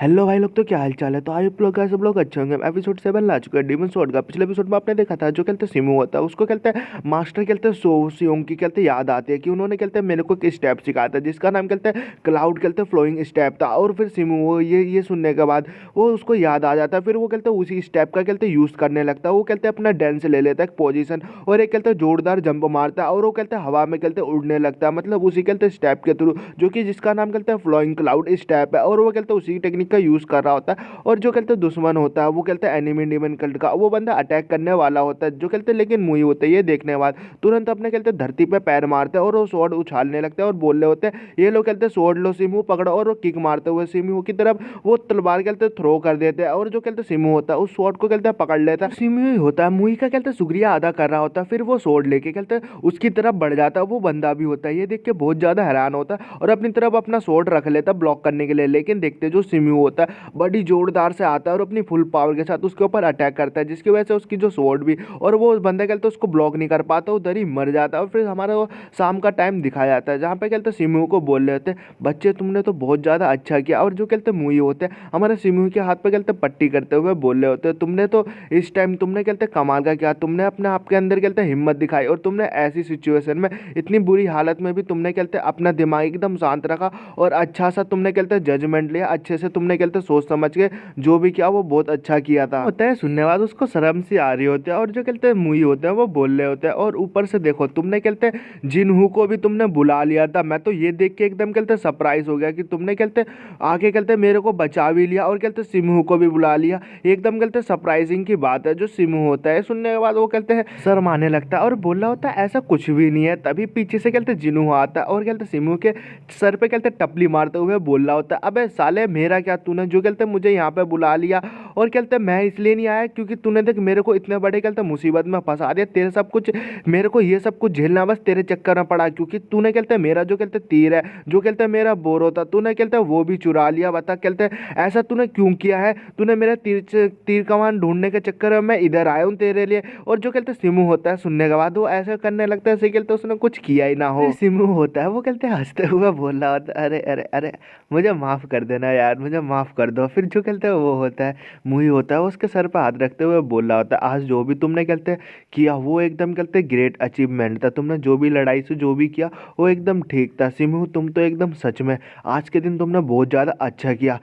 Hello भाई लोग, तो क्या हाल चाल है। तो आई लोग का सब लोग अच्छे होंगे। एपिसोड 7 ला चुका है डीमन स्वॉर्ड का। पिछले एपिसोड में आपने देखा था जो कहते हैं सिमू होता है, उसको कहते हैं मास्टर कहते हैं सो सियोंग की कहते हैं याद आती है कि उन्होंने कहते हैं मेरे को एक स्टेप सिखाया था जिसका नाम कहते हैं क्लाउड कहते हैं फ्लोइंग स्टेप था। और फिर सिमू वो ये सुनने के बाद वो उसको याद आ जाता है। फिर वो कहते हैं उसी स्टेप का कहते हैं यूज़ करने लगता है। वो कहते हैं अपना डांस ले लेता है एक पोजीशन और एक कहते हैं जोरदार जंप मारता है और वो कहते हैं हवा में कहते हैं उड़ने लगता है, मतलब उसी कहते हैं स्टेप के थ्रू, जो कि जिसका नाम कहते हैं फ्लोइंग क्लाउड स्टेप है। और वो कहते हैं उसी टेक्निक का यूज़ कर रहा होता है। और जो कहते हैं दुश्मन होता है वो कहते हैं एनिमी डीमन कल्ट का, वो बंदा अटैक करने वाला होता है जो कहते हैं, लेकिन मुई होते हैं ये देखने के बाद तुरंत अपने कहते हैं धरती पे पैर मारते हैं और वो स्वॉर्ड उछालने लगते हैं और बोल रहे होते हैं ये लोग कहते हैं स्वॉर्ड लो सिमू पकड़ो, और वो किक मारते हुए सिमू की तरफ वो तलवार कहते हैं थ्रो कर देते हैं। और जो कहते हैं सिमू होता है उस स्वॉर्ड को कहते हैं पकड़ लेता है। सिमू ही होता है मुई का कहते हैं शुक्रिया अदा कर रहा होता है। फिर वो स्वॉर्ड लेके कहते हैं उसकी तरफ बढ़ जाता है। वो बंदा भी होता है ये देख के बहुत ज्यादा हैरान होता है और अपनी तरफ अपना स्वॉर्ड रख लेता है ब्लॉक करने के लिए। लेकिन देखते जो सिमू होता है बड़ी जोरदार से आता है और अपनी फुल पावर के साथ उसके ऊपर अटैक करता है, जिसकी वजह से उसकी जो स्वॉर्ड भी और वो बंदा कहते उसको ब्लॉक नहीं कर पाता, उधर ही मर जाता है। और फिर हमारा वो शाम का टाइम दिखाया जाता है जहाँ पे कहते सिमू को बोल रहे होते हैं बच्चे तुमने तो बहुत ज़्यादा अच्छा किया। और जो कहते मुई होते हैं हमारे सिमू के हाथ पे कहते पट्टी करते हुए बोल रहे होते हैं तुमने तो इस टाइम तुमने कहते कमाल का किया, तुमने अपने आप के अंदर कहते हिम्मत दिखाई और तुमने ऐसी सिचुएशन में इतनी बुरी हालत में भी तुमने कहते अपना दिमाग एकदम शांत रखा और अच्छा सा तुमने कहते जजमेंट लिया, अच्छे से तुमने कहते सोच समझ के जो भी किया वो बहुत अच्छा किया था। होता है सुनने बाद उसको शर्म सी आ रही होती है और जो कहते हैं मुई होते हैं वो बोल रहे होते हैं और ऊपर से देखो तुमने कहते हैं जिनहू को भी तुमने बुला लिया था। मैं तो ये देख के एकदम कहते सरप्राइज हो गया कि तुमने कहते आगे कहते मेरे को बचा भी लिया और कहते सिमू को भी बुला लिया। एकदम कहते सरप्राइजिंग की बात है। जो सिमू होता है सुनने के बाद वो कहते हैं शर्माने लगता है और बोल रहा होता है ऐसा कुछ भी नहीं है। तभी पीछे से कहते जिनहू आता है और कहते सिमू के सर पे कहते टपली मारते हुए बोल रहा होता है अबे साले मेरा क्या, तूने जो कहते मुझे यहाँ पे बुला लिया और कहते मैं इसलिए नहीं आया क्योंकि तूने देख मेरे को इतने बड़े कहते मुसीबत में फंसा दिया, तेरे सब कुछ मेरे को ये सब कुछ झेलना बस तेरे चक्कर में पड़ा, क्योंकि तूने कहते मेरा जो कहते तीर है जो कहते मेरा बोरो था तूने कहते वो भी चुरा लिया। बता कहते ऐसा तूने क्यों किया है, तूने मेरा तीर कमान ढूंढने के चक्कर में मैं इधर आया हूँ तेरे लिए। और जो कहते सिमू होता है सुनने के बाद वो ऐसा करने लगता है जैसे कहते उसने कुछ किया ही ना हो। सिमू होता है वो कहते हंसते हुए बोल रहा होता है अरे अरे अरे मुझे माफ़ कर देना यार, मुझे माफ़ कर दो। फिर जो कहते हैं वो होता है मुही होता है उसके सर पर हाथ रखते हुए बोल रहा होता है आज जो भी तुमने कहते किया वो एकदम कहते ग्रेट अचीवमेंट था, तुमने जो भी लड़ाई से जो भी किया वो एकदम ठीक था। सिमू तुम तो एकदम सच में आज के दिन तुमने बहुत ज़्यादा अच्छा किया।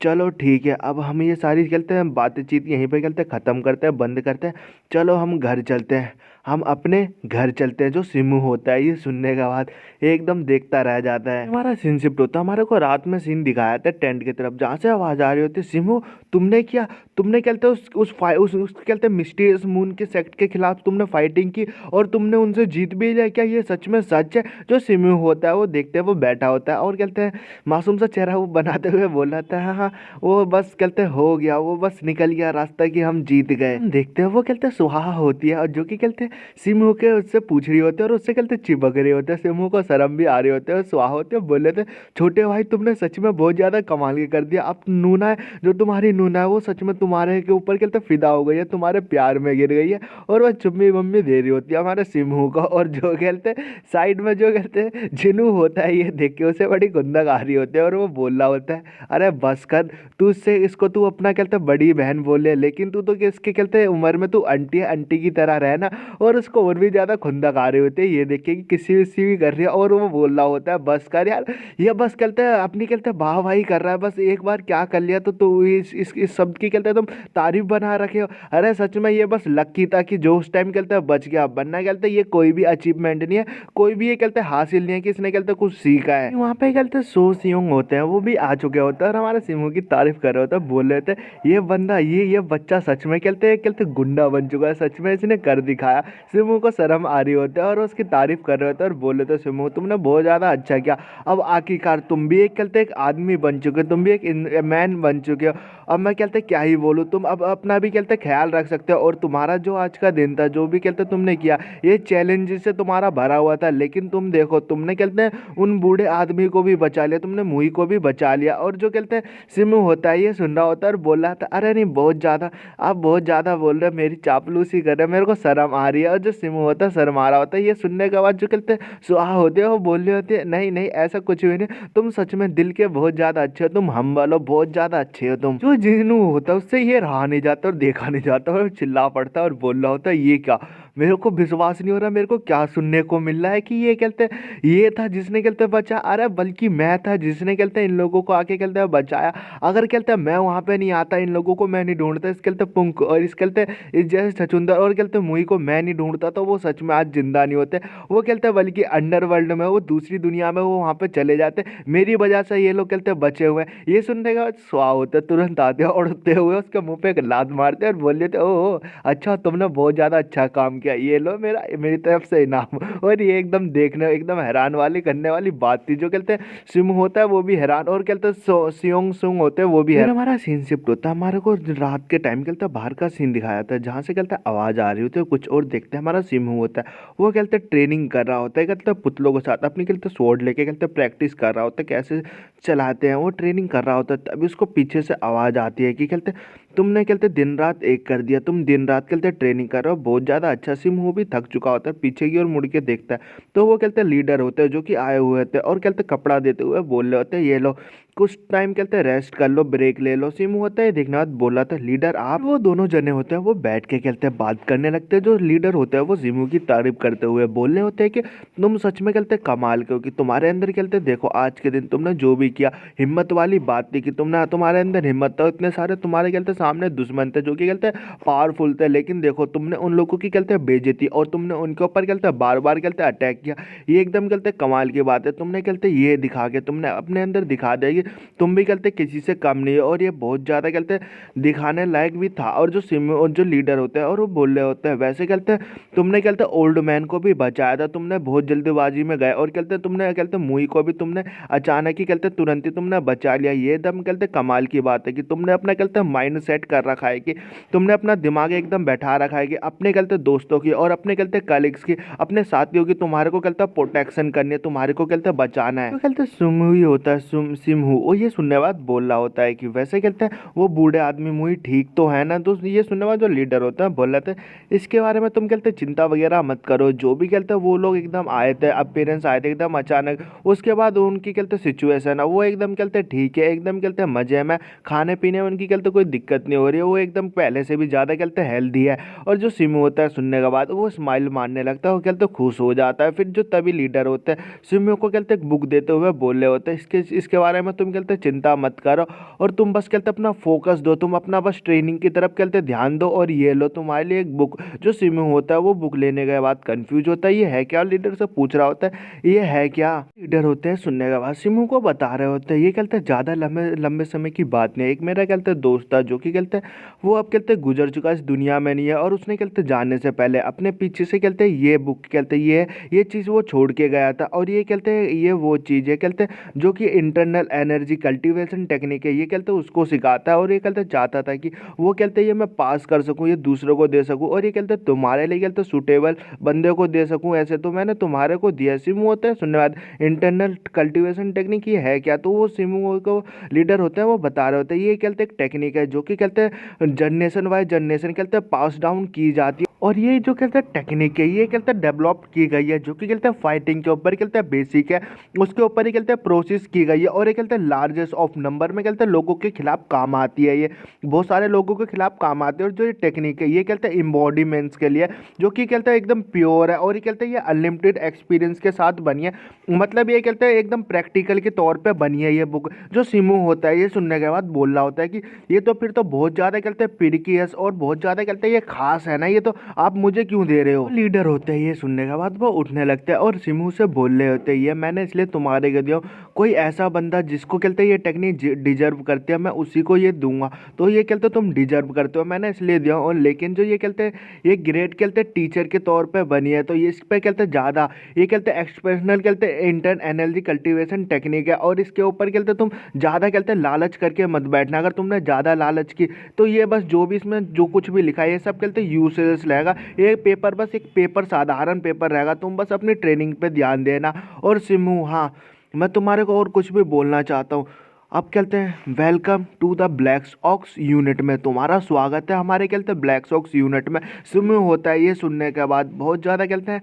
चलो ठीक है, अब हम ये सारी कहते हैं बातचीत यहीं पे कहते हैं ख़त्म करते हैं, बंद करते हैं। चलो हम घर चलते हैं, हम अपने घर चलते हैं। जो सिमू होता है ये सुनने के बाद एकदम देखता रह जाता है। हमारा सीन शिफ्ट होता है, हमारे को रात में सीन दिखाया था टेंट की तरफ जहाँ से आवाज़ आ रही होती है सिमू तुमने क्या, तुमने कहते उस कहते मिस्टीरियस मून के सेक्ट के खिलाफ तुमने फाइटिंग की और तुमने उनसे जीत भी लिया, क्या ये सच में सच है। जो सिमू होता है वो देखते हैं वो बैठा होता है और कहते हैं मासूम सा चेहरा वो बनाते हुए बोला था हाँ हाँ वो बस कहते हो गया, वो बस निकल गया रास्ता कि हम जीत गए। देखते हैं वो कहते सुहा होती है और जो कि कहते सिमू के उससे पूछ रही होते हैं और उससे कहते चिपक रहे होते हैं। सिमू को शर्म भी आ रही होते हैं और सुहा होते हैं बोले थे छोटे भाई तुमने सच में बहुत ज़्यादा कमाल के कर दिया। अब नूना है जो तुम्हारी नूना है वो सच में तुम्हारे के ऊपर कहते फिदा हो गई है, तुम्हारे प्यार में गिर गई है और वह चुम्मी मम्मी दे रही होती है हमारे सिमू को। और जो कहते साइड में जो कहते जिनू होता है ये देख के उसे बड़ी गुंदक आ रही होती है और वो बोल रहा होता है अरे बस कर, तू उससे इसको तू अपना कहते बड़ी बहन बोले लेकिन तू तो इसके कहते उम्र में तू आंटी आंटी की तरह रहना। और उसको और भी ज़्यादा खुंदक आ रही होती है ये देख के कि किसी विसी भी कर रही है और वो बोल रहा होता है बस कर यार, ये बस कहते हैं अपनी कहते वाह वाही कर रहा है, बस एक बार क्या कर लिया तो तू इस शब्द की कहते तुम तारीफ बना रखे हो। अरे सच में ये बस लक्की था कि जो उस टाइम कहते बच गया, बनना कहते ये कोई भी अचीवमेंट नहीं है, कोई भी ये कहते हासिल नहीं है कि इसने कहते कुछ सीखा है। वहाँ पे कहते सो सियोंग होते हैं वो भी आ चुके होते हैं और हमारे सिमू की तारीफ कर रहे होते हैं, बोल रहे थे ये बंदा ये बच्चा सच में कहते गुंडा बन चुका है, सच में इसने कर दिखाया। सिमू को शर्म आ रही होती है और उसकी तारीफ कर रहे होते हैं और बोल रहे थे सिमू तुमने बहुत ज़्यादा अच्छा किया, अब आखिरकार तुम भी एक कहते एक आदमी बन चुके हो, तुम भी एक मैन बन चुके हो। अब मैं कहते क्या ही बोलूँ, तुम अब अपना भी कहते ख्याल रख सकते हो। और तुम्हारा जो आज का दिन था, जो भी कहते तुमने किया, ये चैलेंज से तुम्हारा भरा हुआ था, लेकिन तुम देखो तुमने कहते हैं उन बूढ़े आदमी को भी बचा लिया, तुमने मुही को भी बचा लिया। और जो कहते हैं सिमू होता है, ये सुन रहा होता है और बोल रहा था, अरे नहीं बहुत ज़्यादा, आप बहुत ज़्यादा बोल रहे हो, मेरी चापलूसी कर रहे हो, मेरे को शर्म आ रही है। और जो सिमू होता है शर्म आ रहा होता है। ये सुनने के बाद जो कहते हैं सुहा होते हैं वो बोल रहे होते हैं, नहीं नहीं ऐसा कुछ भी नहीं, तुम सच में दिल के बहुत ज़्यादा अच्छे हो, तुम हम वालों बहुत ज़्यादा अच्छे हो तुम। जो जिन्नू होता है उससे ये रहा नहीं जाता और देखा नहीं जाता और चिल्ला पड़ता है और बोल रहा होता है, ये क्या, मेरे को विश्वास नहीं हो रहा, मेरे को क्या सुनने को मिल रहा है कि ये कहते हैं ये था जिसने कहते हैं बचा, अरे बल्कि मैं था जिसने कहते हैं इन लोगों को आके कहते हैं बचाया। अगर कहते हैं मैं वहाँ पे नहीं आता, इन लोगों को मैं नहीं ढूंढता, इस कहते पुंक और इस कहते इस जैसे छछुंदर और कहते मुही को मैं नहीं ढूंढता, तो वो सच में आज जिंदा नहीं होते। वो कहते हैं बल्कि अंडरवर्ल्ड में, वो दूसरी दुनिया में वो वहाँ पे चले जाते, मेरी वजह से ये लोग कहते हैं बचे हुए हैं। ये सुनने के बाद सुहा होते तुरंत आते हैं, उड़ते हुए उसके मुंह पे एक लात मारते हैं और बोल देते, ओह अच्छा तुमने बहुत ज़्यादा अच्छा काम किया, ये लो मेरा मेरी तरफ से इनाम। और ये एकदम देखने एकदम हैरान वाली करने वाली बात थी। जो कहते हैं सिम होता है वो भी हैरान, और कहते हैं सियोंग सुंग होते हैं वो भी हैरान। हमारा सीन शिफ्ट होता है, हमारे को रात के टाइम कहते हैं बाहर का सीन दिखाया जाता है, जहाँ से कहते हैं आवाज़ आ रही होती है कुछ और, देखते हैं हमारा सिम होता है, वो कहते हैं ट्रेनिंग कर रहा होता है, कहते हैं पुतलों के साथ अपनी कहते स्वॉर्ड लेके कहते हैं प्रैक्टिस कर रहा होता है, कैसे चलाते हैं वो ट्रेनिंग कर रहा होता है। तभी उसको पीछे से आवाज़ आती है कि कहते तुमने कहते दिन रात एक कर दिया, तुम दिन रात कहते ट्रेनिंग कर रहे हो बहुत ज़्यादा अच्छा। सिम हो भी थक चुका होता है, पीछे की ओर मुड़ के देखता है तो वो कहते लीडर होते हैं जो कि आए हुए थे, और कहते कपड़ा देते हुए बोल रहे होते हैं, ये लो कुछ टाइम कहते रेस्ट कर लो, ब्रेक ले लो। सिम होता है देखने बाद बोला था, लीडर आप। वो दोनों जने होते हैं वो बैठ के कहते हैं बात करने लगते हैं। जो लीडर होता है वो सिमू की तारीफ करते हुए बोल रहे होते हैं कि तुम सच में कहते कमाल के हो, कि तुम्हारे अंदर कहते देखो आज के दिन तुमने जो भी किया, हिम्मत वाली बात थी कि तुमने, तुम्हारे अंदर हिम्मत था। इतने सारे तुम्हारे कहते सामने दुश्मन थे जो कि कहते पावरफुल थे, लेकिन देखो तुमने उन लोगों की कहते बेइज्जती और तुमने उनके ऊपर कहते बार बार कहते अटैक किया। ये एकदम कहते कमाल की बात है। तुमने कहते ये दिखा के तुमने अपने अंदर दिखा दिया कि तुम भी कहते किसी से कम नहीं है, और ये बहुत ज़्यादा कहते दिखाने लायक भी था। और जो सिम और जो लीडर होते हैं और वो बोल रहे होते हैं, वैसे कहते तुमने कहते ओल्ड मैन को भी बचाया था, तुमने बहुत जल्दबाजी में गए, और कहते तुमने कहते मुही को भी तुमने अचानक ही कहते तुरंत ही तुमने बचा लिया। ये दम कहते कमाल की बात है कि तुमने अपना कहते माइंड सेट कर रखा है, कि तुमने अपना दिमाग एकदम बैठा रखा है कि अपने कहते दोस्तों की और अपने कहते कलीग्स की, अपने साथियों की तुम्हारे को कहते प्रोटेक्शन करनी है, तुम्हारे को कहते बचाना है। तो कहते सुमू ही होता है, सिमहू। और ये सुनने बाद बोल रहा होता है कि वैसे कहते हैं वो बूढ़े आदमी मुही ठीक तो है ना। तो ये सुनने बाद जो लीडर होता है बोल रहे थे, इसके बारे में तुम कहते चिंता वगैरह मत करो, जो भी कहते वो लोग एकदम आए थे, अपीयरेंस आए थे एकदम अचानक, उसके बाद उनकी कहते सिचुएशन है वो एकदम कहते ठीक है, एकदम कहते मजे में, खाने पीने में उनकी कहते कोई दिक्कत नहीं हो रही है, वो एकदम पहले से भी ज़्यादा कहते हेल्दी है। और जो सिमू होता है सुनने के बाद वो स्माइल मारने लगता है, वो कहते खुश हो जाता है। फिर जो तभी लीडर होते हैं सिमू को कहते बुक देते हुए बोल रहे होते हैं, इसके बारे में तुम कहते चिंता मत करो, और तुम बस कहते अपना फोकस दो, तुम अपना बस ट्रेनिंग की तरफ कहते ध्यान दो, और ये लो तुम्हारे लिए एक बुक। जो सिमू होता है वो बुक लेने के बाद कंफ्यूज होता है, ये है क्या, लीडर से पूछ रहा होता है ये है क्या। लीडर होते हैं सुनने के बाद सिमू को बता रहे होते हैं, ये कहते ज़्यादा लंबे लंबे समय की बात नहीं है, एक मेरा कहते दोस्त था जो कि कहते वो अब कहते गुजर चुका इस दुनिया में नहीं है, और उसने कहते जाने से पहले अपने पीछे से कहते ये बुक कहते ये चीज़ वो छोड़ के गया था, और ये कहते ये वो चीज़ है कहते जो कि इंटरनल एनर्जी कल्टीवेशन टेक्निक है, ये कहते उसको सिखाता है। और ये कहते चाहता था कि वो कहते ये मैं पास कर सकूँ, ये दूसरों को दे सकूँ, और ये कहते तुम्हारे लिए कहते सूटेबल बंदे को दे सकूँ, ऐसे तो मैंने तुम्हारे को दिया। सिमू होता है सुनने बाद इंटरनल कल्टीवेशन टेक्निक ये है क्या, तो वो सिमू को लीडर होते हैं वो बता रहे होते हैं, ये कहते एक टेक्निक है जो कि कहते जनरेशन वाइज जनरेशन कहते पास डाउन की जाती है, और ये जो कहते हैं टेक्निक है ये कहते हैं डेवलप की गई है, जो कि कहते हैं फाइटिंग के ऊपर कहते हैं बेसिक है, उसके ऊपर ही कहते हैं प्रोसेस की गई है, और ये कहते हैं लार्जेस्ट ऑफ नंबर में कहते हैं लोगों के खिलाफ काम आती है, ये बहुत सारे लोगों के खिलाफ काम आती है। और जो ये टेक्निक है ये कहते हैं इम्बॉडीमेंट्स के लिए, जो कि कहते हैं एकदम प्योर है, और ये कहते हैं ये अनलिमिटेड एक्सपीरियंस के साथ बनी है, मतलब ये कहते हैं एकदम प्रैक्टिकल के तौर पर बनी है ये बुक। जो सिमू होता है ये सुनने के बाद बोल रहा होता है कि ये तो फिर तो बहुत ज़्यादा कहते हैं पिरिकियस और बहुत ज़्यादा कहते हैं ये खास है ना, ये तो आप मुझे क्यों दे रहे हो। लीडर होते हैं ये सुनने के बाद वो उठने लगते हैं और सिमू से बोल रहे होते हैं ये मैंने इसलिए तुम्हारे को दिया, कोई ऐसा बंदा जिसको कहते हैं ये टेक्निक डिजर्व करते हैं मैं उसी को ये दूंगा। तो ये कहते तुम डिजर्व करते हो मैंने इसलिए दिया। और लेकिन जो ये कहते हैं ये ग्रेड कहते हैं टीचर के तौर पे बनी है तो ये इस पे कहते हैं ज़्यादा ये कहते हैं एक्सप्रेशनल कहते हैं इंटर एनर्जी कल्टीवेशन टेक्निक है। और इसके ऊपर कहते तुम ज़्यादा कहते हैं लालच करके मत बैठना, अगर तुमने ज़्यादा लालच की तो ये बस जो भी इसमें जो कुछ भी लिखा है ये सब कहते हैं यूजलेस रहेगा। ये पेपर बस एक पेपर साधारण पेपर रहेगा, तुम बस अपनी ट्रेनिंग पे ध्यान देना। और सिमू हाँ मैं तुम्हारे को और कुछ भी बोलना चाहता हूँ। अब कहते हैं welcome to the black ox unit में, तुम्हारा स्वागत है हमारे कहते हैं ब्लैक ऑक्स यूनिट में। सिमू होता है ये सुनने के बाद बहुत ज़्यादा कहते हैं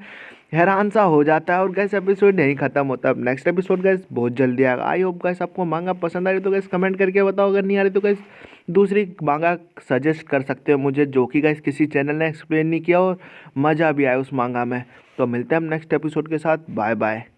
हैरान सा हो जाता है। और गैस एपिसोड नहीं खत्म होता, अब नेक्स्ट एपिसोड गैस बहुत जल्दी आएगा। आई होप गैस आपको मांगा पसंद आ रही तो गैस कमेंट करके बताओ, अगर नहीं आ रही तो गैस दूसरी मांगा सजेस्ट कर सकते हो मुझे जो कि गैस किसी चैनल ने एक्सप्लेन नहीं किया और मज़ा भी आया उस मांगा में। तो मिलते हैं हम नेक्स्ट एपिसोड के साथ, बाय बाय।